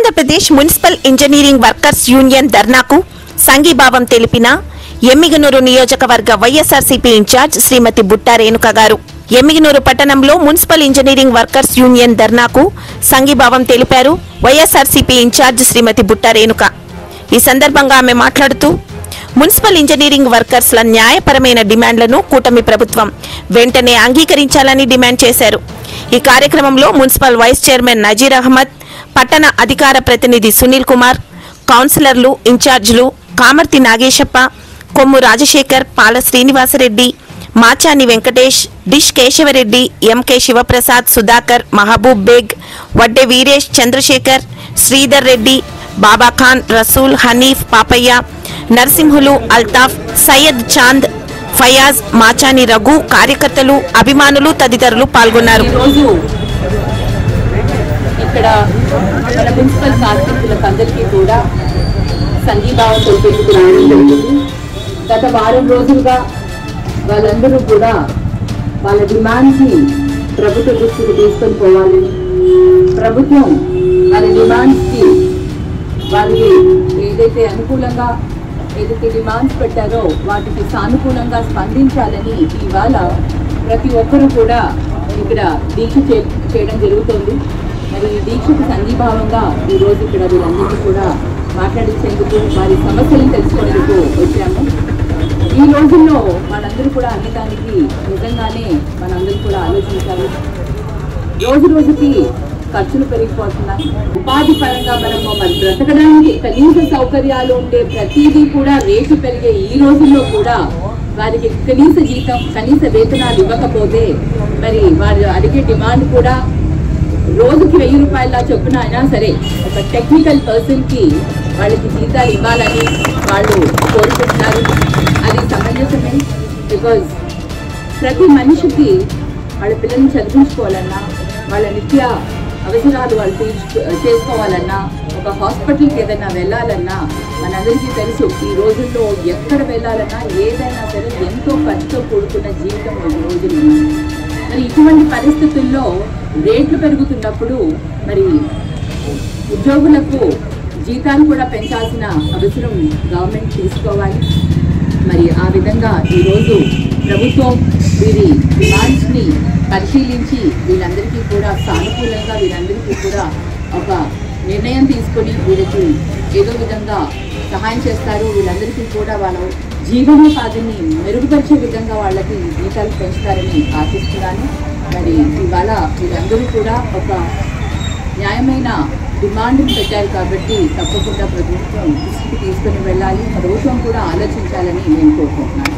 Andhra Pradesh municipal engineering workers union ధర్నాకు సంఘీభావం తెలిపిన ఎమ్మిగనూరు నియోజకవర్గ వైఎస్ఆర్సీపీ ఇన్ఛార్జ్ శ్రీమతి బుట్టా రేణుక గారు ఎమ్మిగనూరు పట్టణంలో మున్సిపల్ ఇంజనీరింగ్ వర్కర్స్ యూనియన్ ధర్నాకు సంఘీభావం తెలిపారు వైఎస్ఆర్సీపీ ఇన్ఛార్జ్ శ్రీమతి బుట్టా రేణుక. ఈ సందర్భంగా ఆమె మాట్లాడుతూ మున్సిపల్ ఇంజనీరింగ్ వర్కర్స్ల న్యాయపరమైన డిమాండ్లను కూటమి ప్రభుత్వం వెంటనే అంగీకరించాలని డిమాండ్ చేశారు. ఈ కార్యక్రమంలో municipal vice chairman Nazir Ahmed, పట్టణ అధికార ప్రతినిధి సునీల్ కుమార్, కౌన్సిలర్లు, ఇన్ఛార్జీలు కామర్తి నాగేశప్ప, కొమ్ము రాజశేఖర్, పాల శ్రీనివాసరెడ్డి, మాచాని వెంకటేష్, డిష్ కేశవరెడ్డి, ఎంకే శివప్రసాద్, సుధాకర్, మహబూబ్ బేగ్, వడ్డే వీరేష్, చంద్రశేఖర్, శ్రీధర్ రెడ్డి, బాబా ఖాన్, రసూల్, హనీఫ్, పాపయ్య, నరసింహులు, అల్తాఫ్, సయ్యద్ చాంద్, ఫయాజ్, మాచాని రఘు, కార్యకర్తలు, అభిమానులు తదితరులు పాల్గొన్నారు. ఇక్కడ మన మున్సిపల్ కార్మికులందరికీ కూడా సంఘీభావం తెలిపేందుకు రావడం జరిగింది. గత వారం రోజులుగా వాళ్ళందరూ కూడా వాళ్ళ డిమాండ్స్ని ప్రభుత్వ దృష్టికి తీసుకొని పోవాలని, ప్రభుత్వం వాళ్ళ డిమాండ్స్కి వారికి ఏదైతే అనుకూలంగా ఏదైతే డిమాండ్స్ పెట్టారో వాటికి సానుకూలంగా స్పందించాలని ఇవాళ ప్రతి ఒక్కరూ కూడా ఇక్కడ దీక్ష చేయడం జరుగుతుంది. మరి ఈ దీక్షకు సంఘీభావంగా ఈరోజు ఇక్కడ వీళ్ళందరికీ కూడా మాట్లాడించేందుకు, వారి సమస్యలను తెలుసుకునేందుకు వచ్చాము. ఈ రోజుల్లో మనందరూ కూడా అనేదానికి నిజంగానే మనందరూ కూడా ఆలోచించాలి. రోజు రోజుకి ఖర్చులు పెరిగిపోతున్నాయి. ఉపాధి పరంగా మనము మరి బ్రతకడానికి కనీస సౌకర్యాలు ఉండే ప్రతిదీ కూడా రేటు పెరిగే ఈ రోజుల్లో కూడా వారికి కనీస జీతం, కనీస వేతనాలు ఇవ్వకపోతే మరి వారు అడిగే డిమాండ్ కూడా రోజుకి 1000 రూపాయల చొప్పున అయినా సరే ఒక టెక్నికల్ పర్సన్కి వాళ్ళకి జీతాలు ఇవ్వాలని వాళ్ళు కోరుకుంటున్నారు. అది సమంజసమే. బికాజ్ ప్రతి మనిషికి వాళ్ళ పిల్లల్ని చదివించుకోవాలన్నా, వాళ్ళ నిత్య అవసరాలు వాళ్ళు చేసుకోవాలన్నా, ఒక హాస్పిటల్కి ఏదైనా వెళ్ళాలన్నా మనందరికీ తెలుసు ఈ రోజుల్లో ఎక్కడ వెళ్ళాలన్నా ఏదైనా సరే ఎంతో ఖర్చుతో కూడుకున్న జీవితం ఈ రోజుల్లో. మరి ఇటువంటి పరిస్థితుల్లో రేట్లు పెరుగుతున్నప్పుడు మరి ఉద్యోగులకు జీతాలు కూడా పెంచాల్సిన అవసరం గవర్నమెంట్ తీసుకోవాలి. మరి ఆ విధంగా ఈరోజు ప్రభుత్వం వీరి డిమాండ్స్ని పరిశీలించి వీళ్ళందరికీ కూడా సానుకూలంగా వీళ్ళందరికీ కూడా ఒక నిర్ణయం తీసుకొని వీళ్ళకి ఏదో విధంగా సహాయం చేస్తారు. వీళ్ళందరికీ కూడా వాళ్ళ జీవనోపాధిని మెరుగుపరిచే విధంగా వాళ్ళకి జీతాలు పెంచుతారని ఆశిస్తున్నాను. మరి ఇవాళ వీళ్ళందరూ కూడా ఒక న్యాయమైన డిమాండ్ని పెట్టారు కాబట్టి తప్పకుండా ప్రభుత్వం దృష్టికి తీసుకుని వెళ్ళాలి. ప్రభుత్వం కూడా ఆలోచించాలని నేను కోరుకుంటున్నాను.